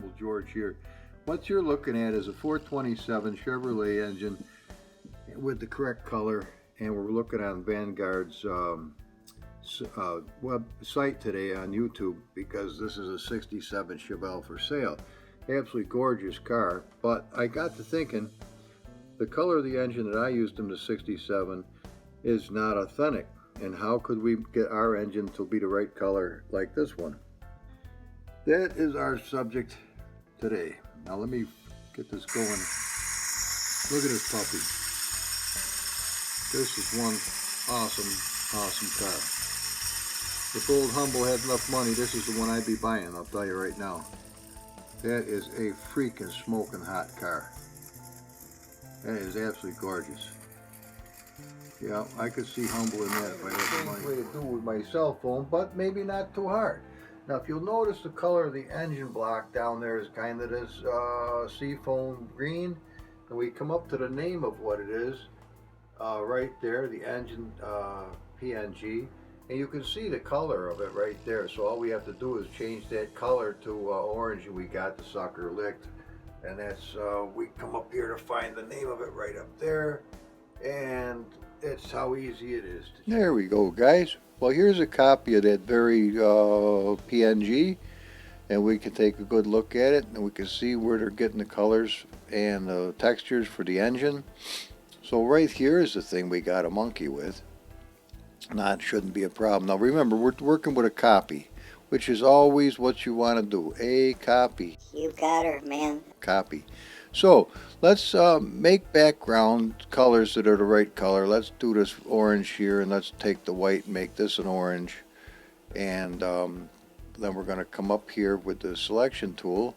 Humble George here. What you're looking at is a 427 Chevrolet engine with the correct color, and we're looking on Vanguard's website today on YouTube because this is a 67 Chevelle for sale. Absolutely gorgeous car, but I got to thinking the color of the engine that I used in the 67 is not authentic, and how could we get our engine to be the right color like this one? That is our subject today. Now let me get this going. Look at this puppy. This is one awesome car. If old Humble had enough money, this is the one I'd be buying, I'll tell you right now. That is a freaking smoking hot car. That is absolutely gorgeous. Yeah, I could see Humble in that if I had the money. Way to do with my cell phone, but maybe not too hard. Now, if you'll notice, the color of the engine block down there is kind of this seafoam green, and we come up to the name of what it is right there, the engine PNG, and you can see the color of it right there. So all we have to do is change that color to orange, and we got the sucker licked. And that's we come up here to find the name of it right up there, and it's how easy it is to change. There we go, guys. Well, here's a copy of that very PNG, and we can take a good look at it, and we can see where they're getting the colors and the textures for the engine. So right here is the thing we got a monkey with. That shouldn't be a problem. Now remember, we're working with a copy, which is always what you want to do. A copy. You got her, man. Copy. So let's make background colors that are the right color. Let's do this orange here, and let's take the white and make this an orange. And then we're going to come up here with the selection tool.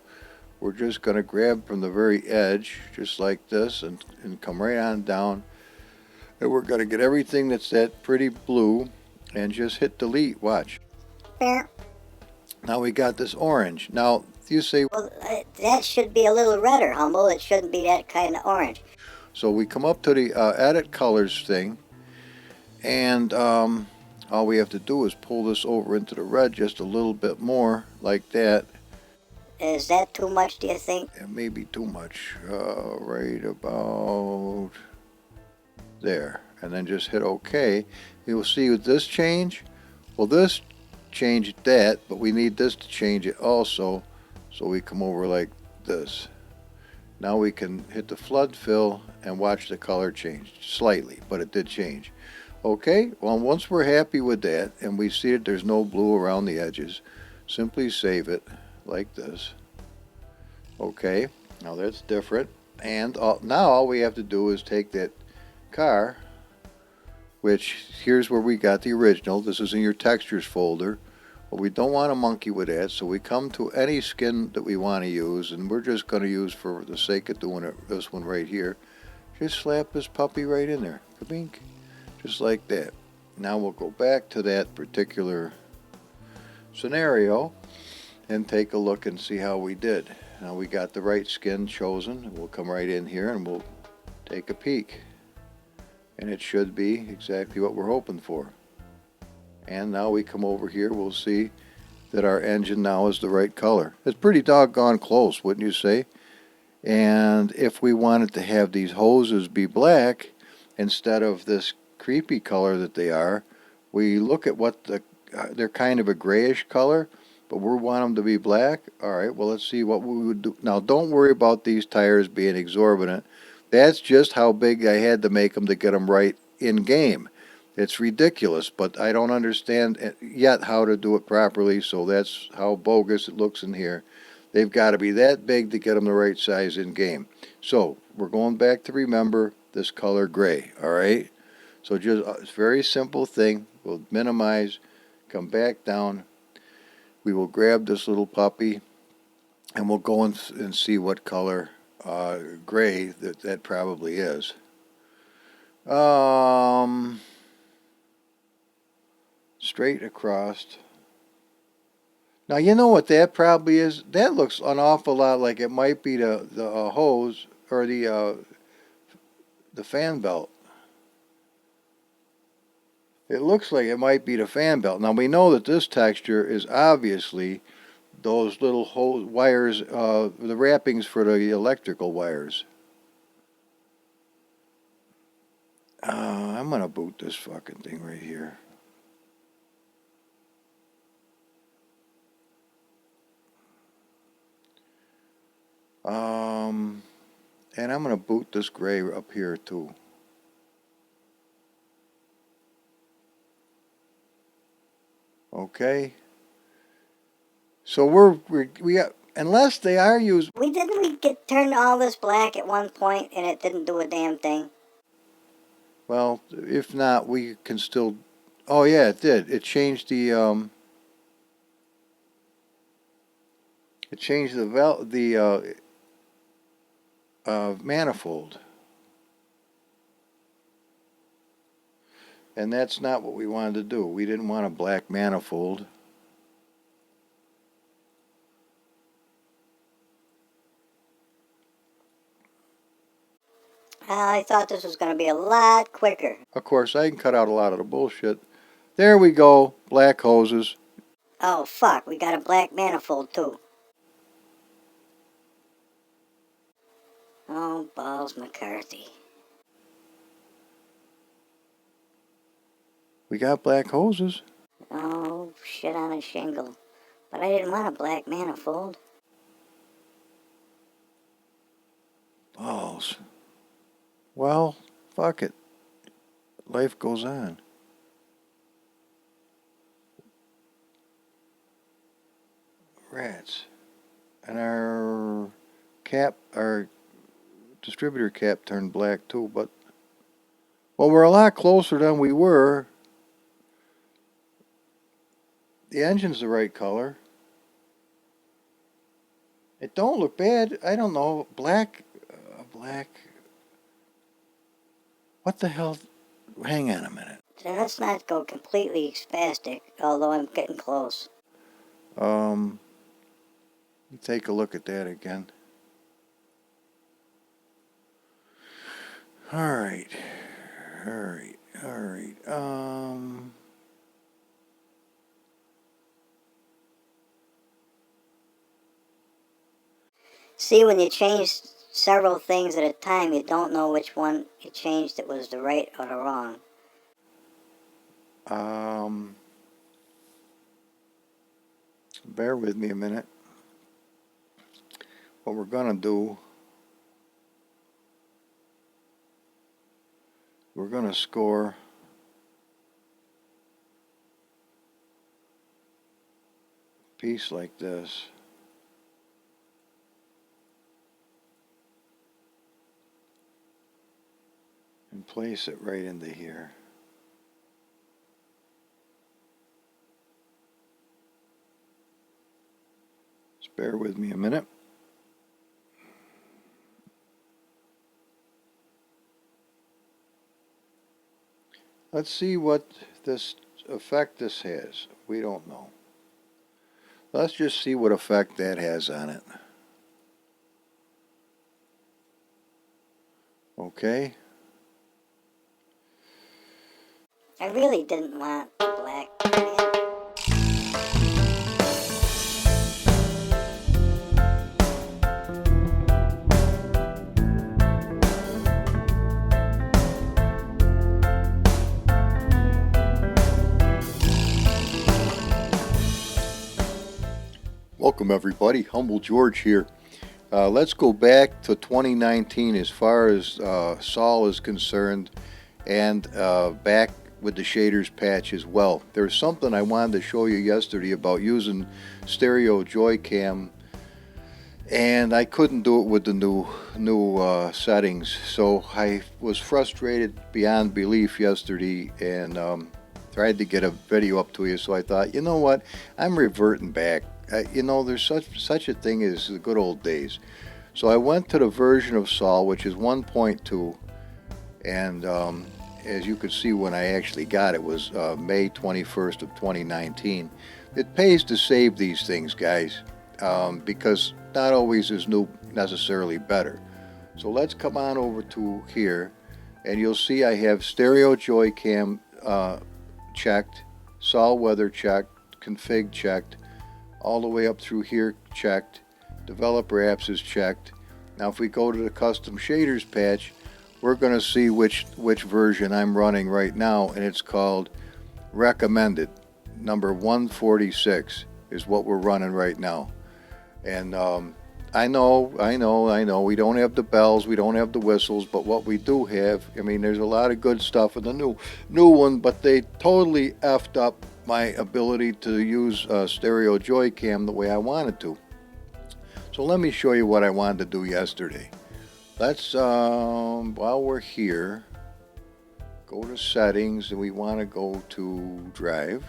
We're just going to grab from the very edge, just like this, and come right on down. And we're going to get everything that's that pretty blue and just hit delete. Watch. Now we got this orange. Now you say, well, that should be a little redder, Humble. It shouldn't be that kind of orange. So we come up to the edit colors thing, and all we have to do is pull this over into the red just a little bit more, like that. Is that too much, do you think? It may be too much. Right about there. And then just hit OK. You'll see with this change, well, this changed that, but we need this to change it also. So we come over like this. Now we can hit the flood fill and watch the color change slightly, but it did change. Okay, well, once we're happy with that and we see that there's no blue around the edges, simply save it like this. Okay, now that's different. And now all we have to do is take that car, which here's where we got the original. This is in your textures folder. But we don't want to monkey with that, so we come to any skin that we want to use, and we're just going to use, for the sake of doing it, this one right here. Just slap this puppy right in there. Ka-bink. Just like that. Now we'll go back to that particular scenario and take a look and see how we did. Now we got the right skin chosen. We'll come right in here and we'll take a peek. And it should be exactly what we're hoping for. And now we come over here, we'll see that our engine now is the right color. It's pretty doggone close, wouldn't you say? And if we wanted to have these hoses be black instead of this creepy color that they are, we look at what they're kind of a grayish color, but we want them to be black. All right, well, let's see what we would do. Now, don't worry about these tires being exorbitant. That's just how big I had to make them to get them right in game. It's ridiculous, but I don't understand yet how to do it properly, so that's how bogus it looks in here. They've got to be that big to get them the right size in game. So we're going back to remember this color gray, all right? So just it's a very simple thing. We'll minimize, come back down. We will grab this little puppy, and we'll go and see what color gray that probably is. Straight across. Now you know what that probably is? That looks an awful lot like it might be the hose or the fan belt. It looks like it might be the fan belt. Now we know that this texture is obviously those little hose, wires, the wrappings for the electrical wires. I'm gonna boot this fucking thing right here. And I'm gonna boot this gray up here too. Okay. So we got, unless they are using. We get turned all this black at one point and it didn't do a damn thing. Well, if not, we can still. Oh yeah, it did. It changed the manifold, and that's not what we wanted to do. We didn't want a black manifold. I thought this was going to be a lot quicker. Of course, I can cut out a lot of the bullshit. There we go, black hoses. Oh fuck, we got a black manifold too. Oh, balls McCarthy. We got black hoses. Oh, shit on a shingle. But I didn't want a black manifold. Balls. Well, fuck it. Life goes on. Rats. And our distributor cap turned black too, but, well, we're a lot closer than we were. The engine's the right color. It don't look bad. I don't know. Black. What the hell? Hang on a minute. So let's not go completely spastic, although I'm getting close. Take a look at that again. All right. See, when you change several things at a time, you don't know which one you changed that was the right or the wrong. Bear with me a minute. What we're gonna do, we're gonna score a piece like this. And place it right into here. Just bear with me a minute. Let's see what this effect this has. We don't know. Let's just see what effect that has on it. Okay. I really didn't want black. Welcome everybody, Humble George here. Let's go back to 2019 as far as Saul is concerned, and back with the shaders patch as well. There's something I wanted to show you yesterday about using stereo Joy-Cam, and I couldn't do it with the new settings, so I was frustrated beyond belief yesterday, and tried to get a video up to you. So I thought, you know what, I'm reverting back. There's such a thing as the good old days. So I went to the version of Saul, which is 1.2, and as you could see when I actually got it was May 21st of 2019. It pays to save these things, guys, because not always is new necessarily better. So let's come on over to here, and you'll see I have stereo Joy-Cam checked, Saul weather checked, config checked, all the way up through here checked. Developer apps is checked. Now if we go to the custom shaders patch, we're going to see which version I'm running right now, and it's called recommended. Number 146 is what we're running right now. And I know, we don't have the bells, we don't have the whistles, but what we do have, I mean, there's a lot of good stuff in the new one, but they totally effed up my ability to use stereo Joy-Cam the way I wanted to. So let me show you what I wanted to do yesterday. Let's, while we're here, go to settings, and we want to go to drive.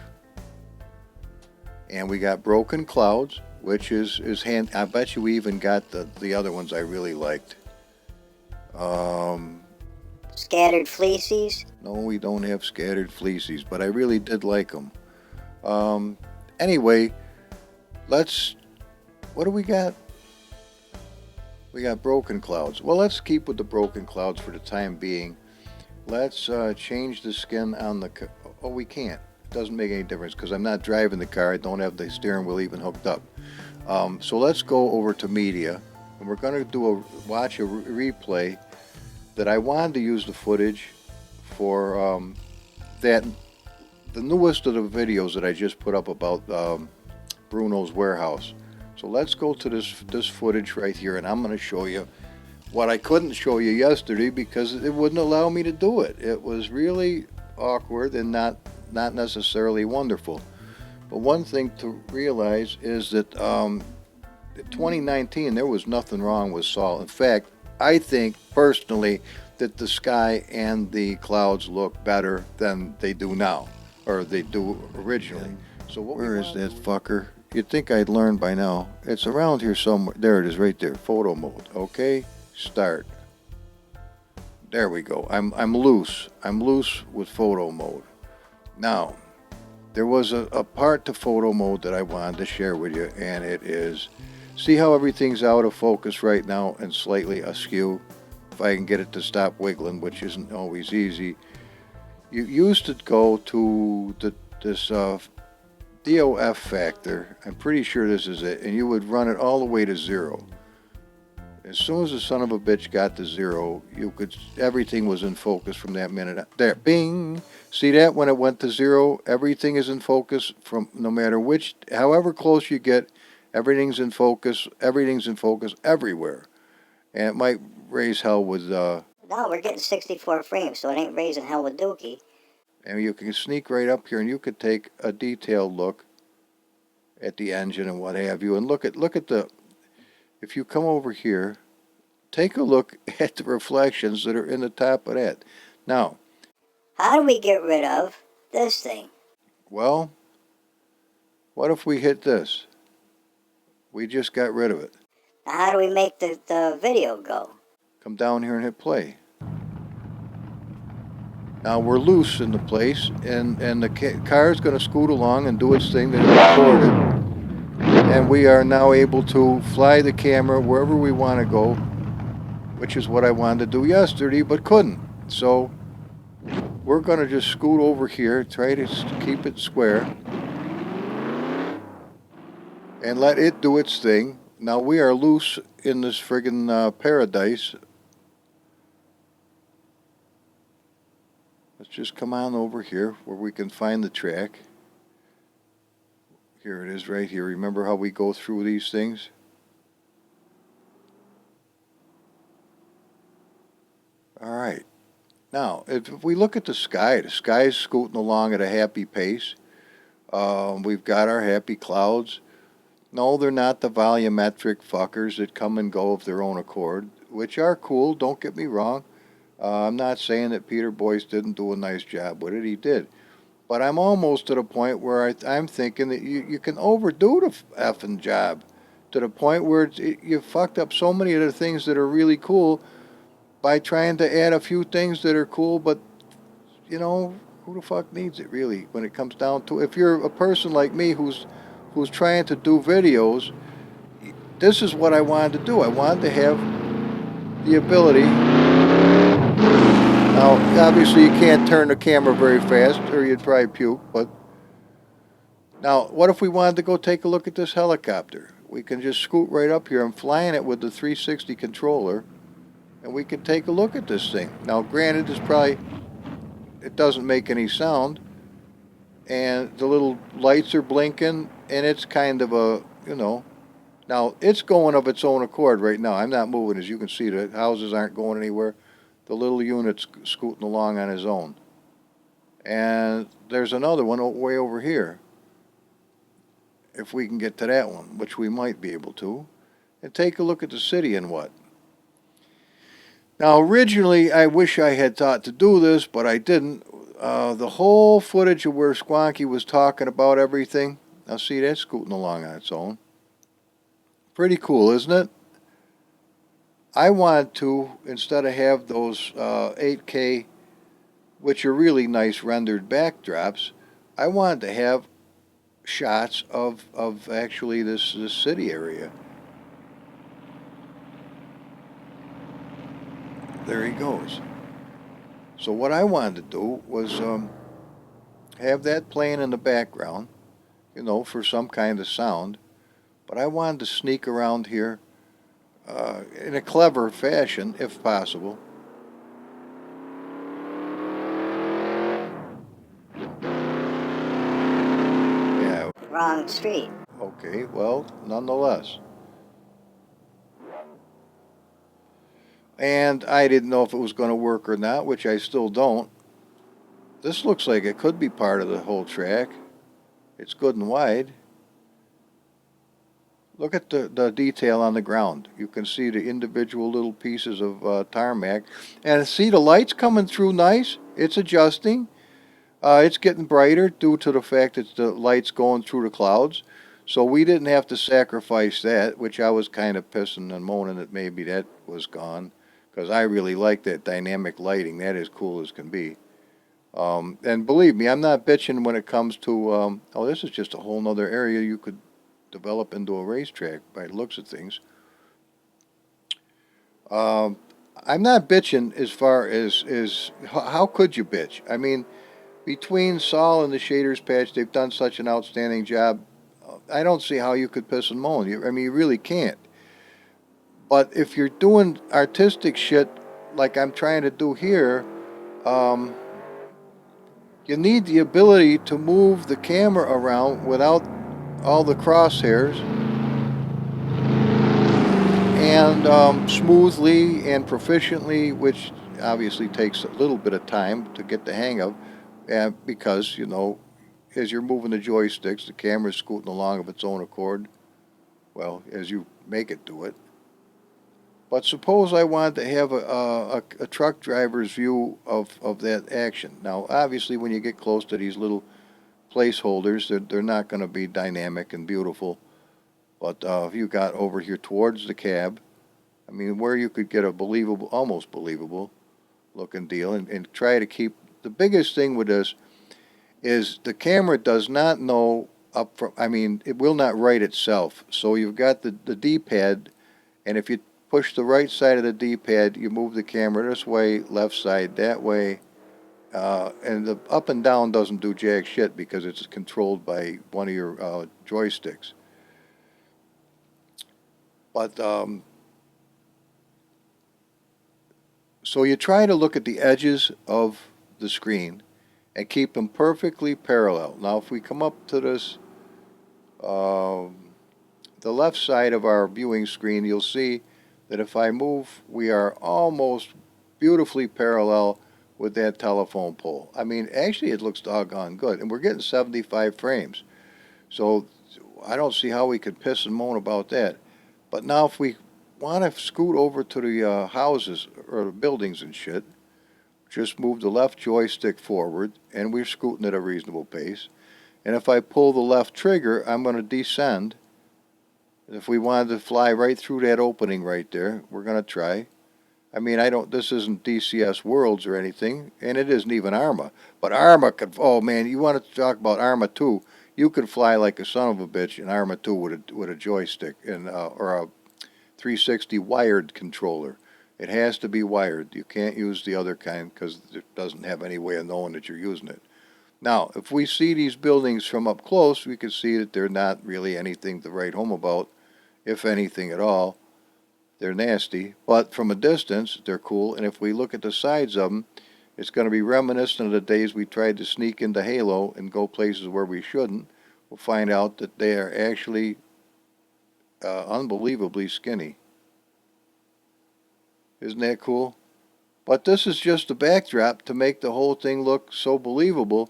And we got broken clouds, which is hand. I bet you we even got the other ones I really liked. Scattered fleeces? No, we don't have scattered fleeces, but I really did like them. Anyway, what do we got? We got broken clouds. Well, let's keep with the broken clouds for the time being. Let's change the skin on the, oh, we can't. It doesn't make any difference because I'm not driving the car. I don't have the steering wheel even hooked up. So let's go over to media, and we're going to watch a replay that I wanted to use the footage for the newest of the videos that I just put up about Bruno's warehouse. So let's go to this footage right here, and I'm going to show you what I couldn't show you yesterday because it wouldn't allow me to do it. It was really awkward and not necessarily wonderful. But one thing to realize is that in 2019 there was nothing wrong with Saul. In fact, I think personally that the sky and the clouds look better than they do now, or they do originally. So where is that fucker? You'd think I'd learn by now. It's around here somewhere. There it is, right there. Photo mode. Okay, start. There we go. I'm loose. I'm loose with photo mode. Now, there was a part to photo mode that I wanted to share with you, and it is, see how everything's out of focus right now and slightly askew? If I can get it to stop wiggling, which isn't always easy. You used to go to this DOF factor, I'm pretty sure this is it, and you would run it all the way to 0. As soon as the son of a bitch got to 0, everything was in focus from that minute. There, bing! See that? When it went to 0, everything is in focus from no matter however close you get, everything's in focus everywhere. And it might raise hell with, No, we're getting 64 frames, so it ain't raising hell with Dookie. And you can sneak right up here and you could take a detailed look at the engine and what have you. And look at if you come over here, take a look at the reflections that are in the top of that. Now, how do we get rid of this thing? Well, what if we hit this? We just got rid of it. Now, how do we make the video go? Come down here and hit play. Now we're loose in the place, and the car is going to scoot along and do its thing that it recorded. And we are now able to fly the camera wherever we want to go, which is what I wanted to do yesterday, but couldn't. So we're going to just scoot over here, try to keep it square, and let it do its thing. Now we are loose in this friggin' paradise. Let's just come on over here where we can find the track. Here it is right here. Remember how we go through these things? All right. Now, if we look at the sky is scooting along at a happy pace. We've got our happy clouds. No, they're not the volumetric fuckers that come and go of their own accord, which are cool, don't get me wrong. I'm not saying that Peter Boyce didn't do a nice job with it. He did. But I'm almost to the point where I'm thinking that you can overdo the effing job to the point where you fucked up so many of the things that are really cool by trying to add a few things that are cool, but, you know, who the fuck needs it really when it comes down to, if you're a person like me who's trying to do videos, this is what I wanted to do. I wanted to have the ability. Now, obviously you can't turn the camera very fast or you'd probably puke, but Now, what if we wanted to go take a look at this helicopter? We can just scoot right up here. I'm flying it with the 360 controller, and we can take a look at this thing. Now, granted, it doesn't make any sound, and the little lights are blinking, and it's kind of now it's going of its own accord right now. I'm not moving, as you can see. The houses aren't going anywhere. The little unit's scooting along on his own. And there's another one way over here. If we can get to that one, which we might be able to, and take a look at the city and what. Now, originally, I wish I had thought to do this, but I didn't. The whole footage of where Squonky was talking about everything. Now, see, that's scooting along on its own. Pretty cool, isn't it? I want to, instead of have those 8K, which are really nice rendered backdrops, I wanted to have shots of actually this city area. There he goes. So what I wanted to do was have that playing in the background, for some kind of sound. But I wanted to sneak around here in a clever fashion, if possible. Yeah, Wrong street. okay, well, nonetheless. And I didn't know if it was going to work or not, which I still don't. This looks like it could be part of the whole track. It's good and wide. Look at the detail on the ground. You can see the individual little pieces of tarmac. And see the lights coming through nice. It's adjusting. It's getting brighter due to the fact that the light's going through the clouds. So we didn't have to sacrifice that, which I was kind of pissing and moaning that maybe that was gone. Because I really like that dynamic lighting. That is cool as can be. And believe me, I'm not bitching when it comes to, this is just a whole nother area you could develop into a racetrack by the looks of things. Um, I'm not bitching as far as how could you bitch? I mean, between Saul and the Shaders Patch, they've done such an outstanding job. I don't see how you could piss and moan. I mean, you really can't. But if you're doing artistic shit like I'm trying to do here, um, you need the ability to move the camera around without all the crosshairs and smoothly and proficiently, which obviously takes a little bit of time to get the hang of, because as you're moving the joysticks, the camera's scooting along of its own accord. Well, as you make it do it. But suppose I wanted to have a truck driver's view of that action. Now, obviously, when you get close to these little placeholders, they're not going to be dynamic and beautiful. But if you got over here towards the cab, I mean, where you could get a believable, almost believable looking deal, and try to keep the biggest thing with this is the camera does not know up from, I mean, it will not write itself. So you've got the D-pad, and if you push the right side of the D-pad, you move the camera this way, left side that way, and the up and down doesn't do jack shit because it's controlled by one of your joysticks. But so you try to look at the edges of the screen and keep them perfectly parallel. Now, if we come up to this, the left side of our viewing screen, you'll see that if I move, we are almost beautifully parallel with that telephone pole. I mean, actually, it looks doggone good, and we're getting 75 frames. So I don't see how we could piss and moan about that. But now, if we want to scoot over to the houses or the buildings and shit, just move the left joystick forward, and we're scooting at a reasonable pace. And if I pull the left trigger, I'm going to descend. If we wanted to fly right through that opening right there, we're going to try. I mean, this isn't DCS Worlds or anything, and it isn't even Arma. But Arma could, oh man, you want to talk about Arma 2, you could fly like a son of a bitch in Arma 2 with a joystick or a 360 wired controller. It has to be wired. You can't use the other kind because it doesn't have any way of knowing that you're using it. Now, if we see these buildings from up close, we can see that they're not really anything to write home about, if anything at all. They're nasty, but from a distance, they're cool. And if we look at the sides of them, it's going to be reminiscent of the days we tried to sneak into Halo and go places where we shouldn't. We'll find out that they are actually unbelievably skinny. Isn't that cool? But this is just a backdrop to make the whole thing look so believable.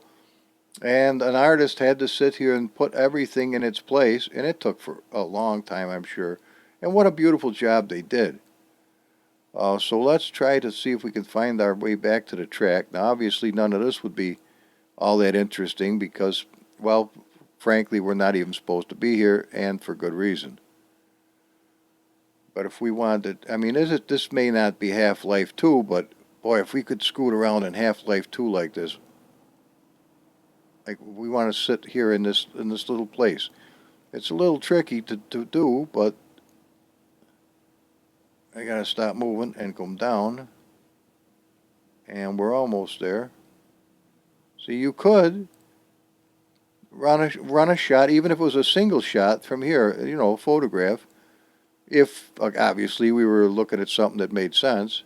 And an artist had to sit here and put everything in its place, and it took for a long time, I'm sure. And what a beautiful job they did. So let's try to see if we can find our way back to the track. Now, obviously, none of this would be all that interesting because, well, frankly, we're not even supposed to be here, and for good reason. But if we wanted, I mean, this may not be Half-Life 2, but boy, if we could scoot around in Half-Life 2 like this, like we want to sit here in this little place. It's a little tricky to do, but I gotta stop moving and come down, and we're almost there. See, you could run a shot, even if it was a single shot from here, a photograph. If obviously we were looking at something that made sense.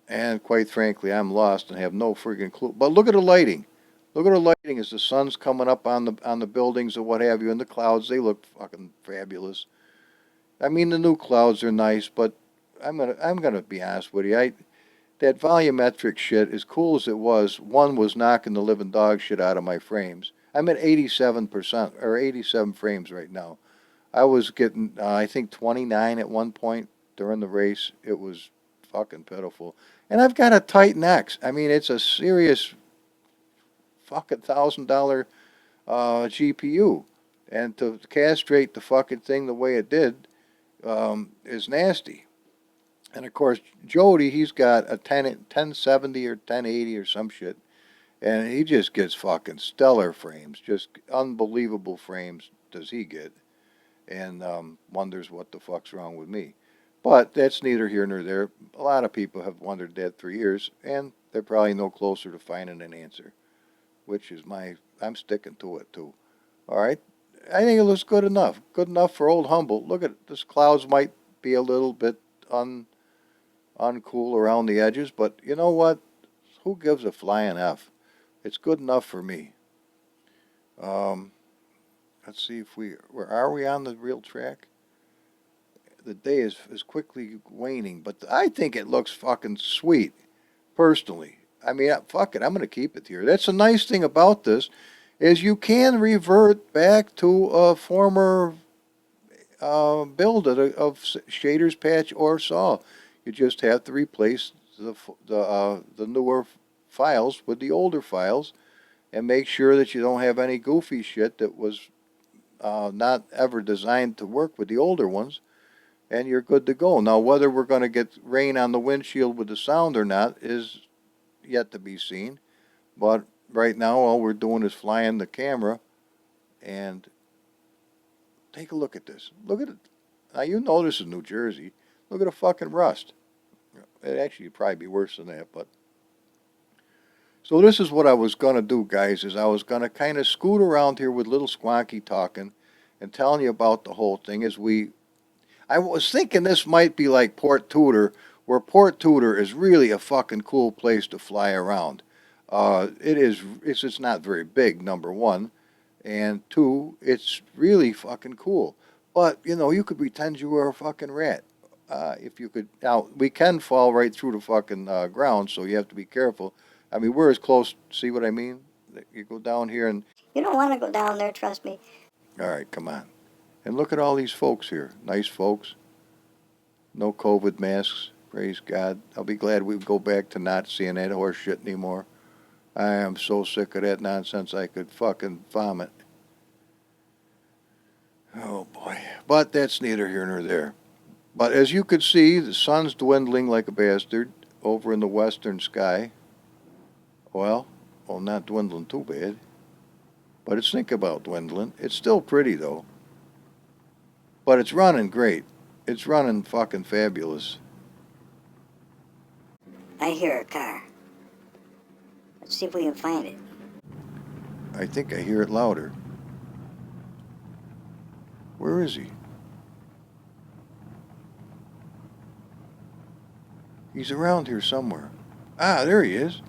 And quite frankly, I'm lost and have no friggin' clue. But look at the lighting. Look at the lighting as the sun's coming up on the buildings or what have you, and the clouds. They look fucking fabulous. I mean, the new clouds are nice, but I'm gonna be honest with you. That volumetric shit, as cool as it was, one was knocking the living dog shit out of my frames. I'm at 87% or 87 frames right now. I was getting, I think 29 at one point during the race. It was fucking pitiful. And I've got a Titan X. I mean, it's a serious fucking $1,000 GPU. And to castrate the fucking thing the way it did is nasty. And of course, Jody, he's got a 1070 or 1080 or some shit. And he just gets fucking stellar frames. Just unbelievable frames does he get. And wonders what the fuck's wrong with me. But that's neither here nor there. A lot of people have wondered that for years, and they're probably no closer to finding an answer, which is I'm sticking to it too. All right? I think it looks good enough. Good enough for old Humboldt. Look at it. This clouds might be a little bit uncool around the edges, but you know what? Who gives a flying F? It's good enough for me. Um, let's see if where are we on the real track? The day is quickly waning, but I think it looks fucking sweet, personally. I mean, fuck it, I'm gonna keep it here. That's a nice thing about this, is you can revert back to a former build of shaders patch or saw. You just have to replace the newer files with the older files, and make sure that you don't have any goofy shit that was not ever designed to work with the older ones, and you're good to go. Now, whether we're going to get rain on the windshield with the sound or not is yet to be seen. But right now, all we're doing is flying the camera, and take a look at this. Look at it. Now, you know this is New Jersey. Look at the fucking rust. It actually would probably be worse than that, but. So this is what I was going to do, guys, is I was going to kind of scoot around here with little Squonky talking and telling you about the whole thing as I was thinking this might be like Port Tudor, where Port Tudor is really a fucking cool place to fly around. It's not very big, number one, and two, it's really fucking cool. But you could pretend you were a fucking rat. If you could, now we can fall right through the fucking ground, so you have to be careful. I mean, we're as close. See what I mean? You go down here and You don't want to go down there, trust me. all right, come on, and look at all these folks here. Nice folks. No COVID masks. Praise God. I'll be glad we go back to not seeing that horse shit anymore. I am so sick of that nonsense I could fucking vomit. Oh boy. But that's neither here nor there. But as you could see, the sun's dwindling like a bastard over in the western sky. Well, not dwindling too bad. But it's think about dwindling. It's still pretty though. But it's running great. It's running fucking fabulous. I hear a car. Let's see if we can find it. I think I hear it louder. Where is he? He's around here somewhere. Ah, there he is.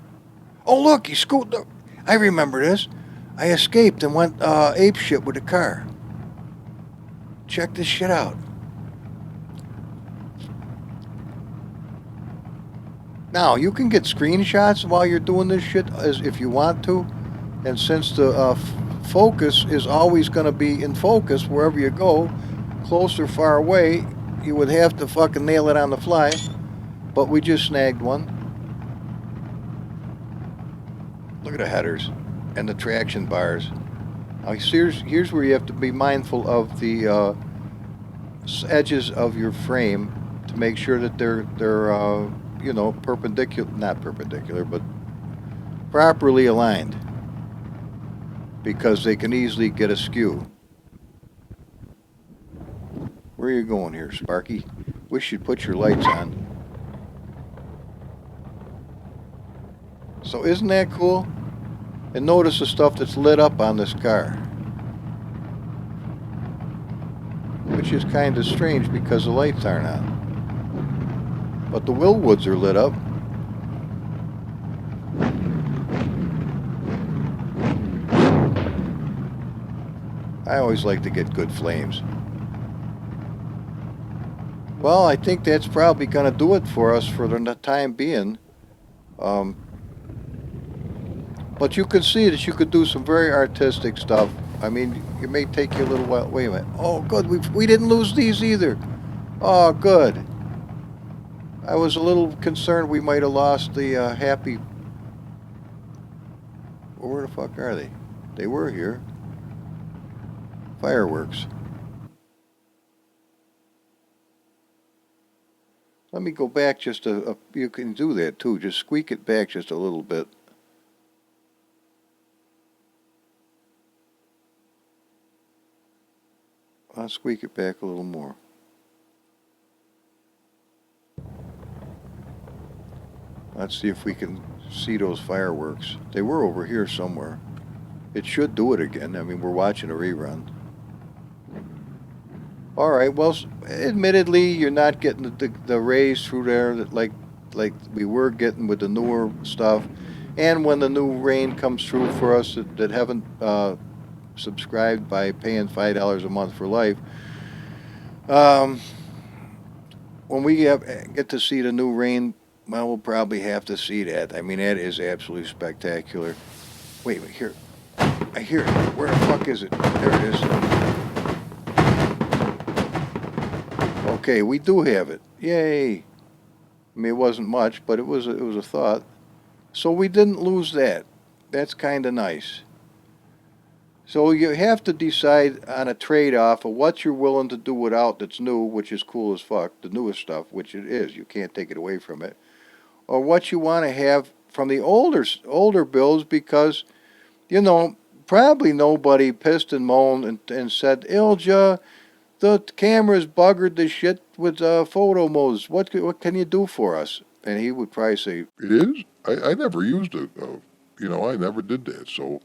Oh, look, he scooted up. I remember this. I escaped and went ape shit with the car. Check this shit out. Now, you can get screenshots while you're doing this shit as if you want to. And since the focus is always going to be in focus wherever you go, close or far away, you would have to fucking nail it on the fly. But we just snagged one. Look at the headers and the traction bars. Now here's where you have to be mindful of the edges of your frame to make sure that they're you know, perpendicular, not perpendicular, but properly aligned, because they can easily get askew. Where are you going here, Sparky? Wish you'd put your lights on. So isn't that cool? And notice the stuff that's lit up on this car, which is kind of strange because the lights aren't on. But the Willwoods are lit up. I always like to get good flames. Well, I think that's probably going to do it for us for the time being. But you can see that you could do some very artistic stuff. I mean, it may take you a little while. Wait a minute. Oh, good. We didn't lose these either. Oh, good. I was a little concerned we might have lost the happy... Well, where the fuck are they? They were here. Fireworks. Let me go back just you can do that too. Just squeak it back just a little bit. I'll squeak it back a little more. Let's see if we can see those fireworks. They were over here somewhere. It should do it again. I mean, we're watching a rerun. All right. Well, admittedly, you're not getting the rays through there that like we were getting with the newer stuff. And when the new rain comes through for us that haven't subscribed by paying $5 a month for life, when we get to see the new rain, well, we'll probably have to see that. I mean, that is absolutely spectacular. Wait, here. I hear it. Where the fuck is it? There it is. Okay, we do have it. Yay. I mean, it wasn't much, but it was a thought. So we didn't lose that. That's kind of nice. So you have to decide on a trade-off of what you're willing to do without that's new, which is cool as fuck, the newest stuff, which it is. You can't take it away from it. Or what you want to have from the older builds, because, you know, probably nobody pissed and moaned and said, Ilja, the camera's buggered the shit with photo modes. What can you do for us? And he would probably say, It is? I never used it. You know, I never did that, so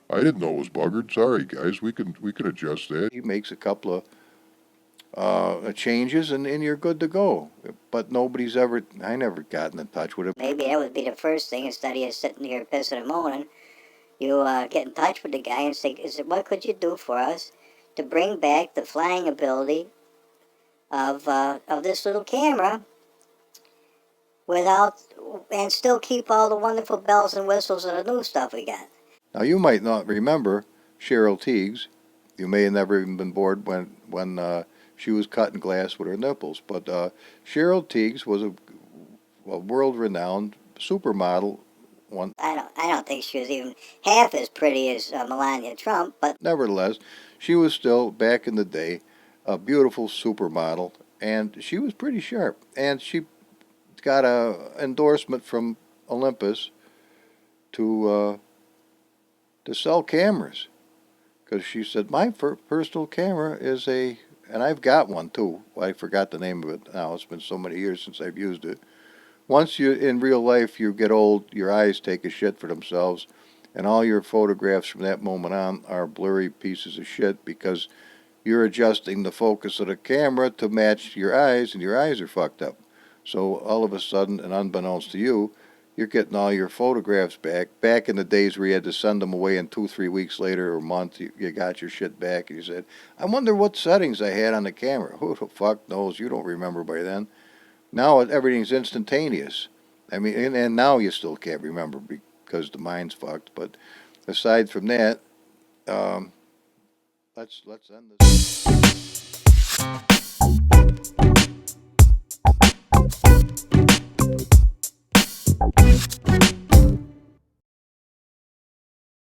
I didn't know it was buggered. Sorry, guys. We can adjust that. he makes a couple of changes and you're good to go. But I never gotten in touch with him. Maybe that would be the first thing. Instead of you sitting here pissing and moaning, you get in touch with the guy and say, what could you do for us to bring back the flying ability of this little camera without, and still keep all the wonderful bells and whistles of the new stuff we got? Now you might not remember Cheryl Teagues. You may have never even been bored when she was cutting glass with her nipples. But Cheryl Teagues was a world-renowned supermodel. I don't think she was even half as pretty as Melania Trump, but Nevertheless, she was still, back in the day, a beautiful supermodel, and she was pretty sharp. And she got a endorsement from Olympus to sell cameras, because she said my personal camera is and I've got one too. I forgot the name of it now. It's been so many years since I've used it. once you, in real life, you get old, your eyes take a shit for themselves, and all your photographs from that moment on are blurry pieces of shit because you're adjusting the focus of the camera to match your eyes, and your eyes are fucked up. So all of a sudden, and unbeknownst to you, you're getting all your photographs back. Back in the days where you had to send them away, and 2, 3 weeks later or a month, you got your shit back, and you said, "I wonder what settings I had on the camera." Who the fuck knows? You don't remember by then. Now everything's instantaneous. I mean, and now you still can't remember because the mind's fucked. But aside from that, um, let's end this.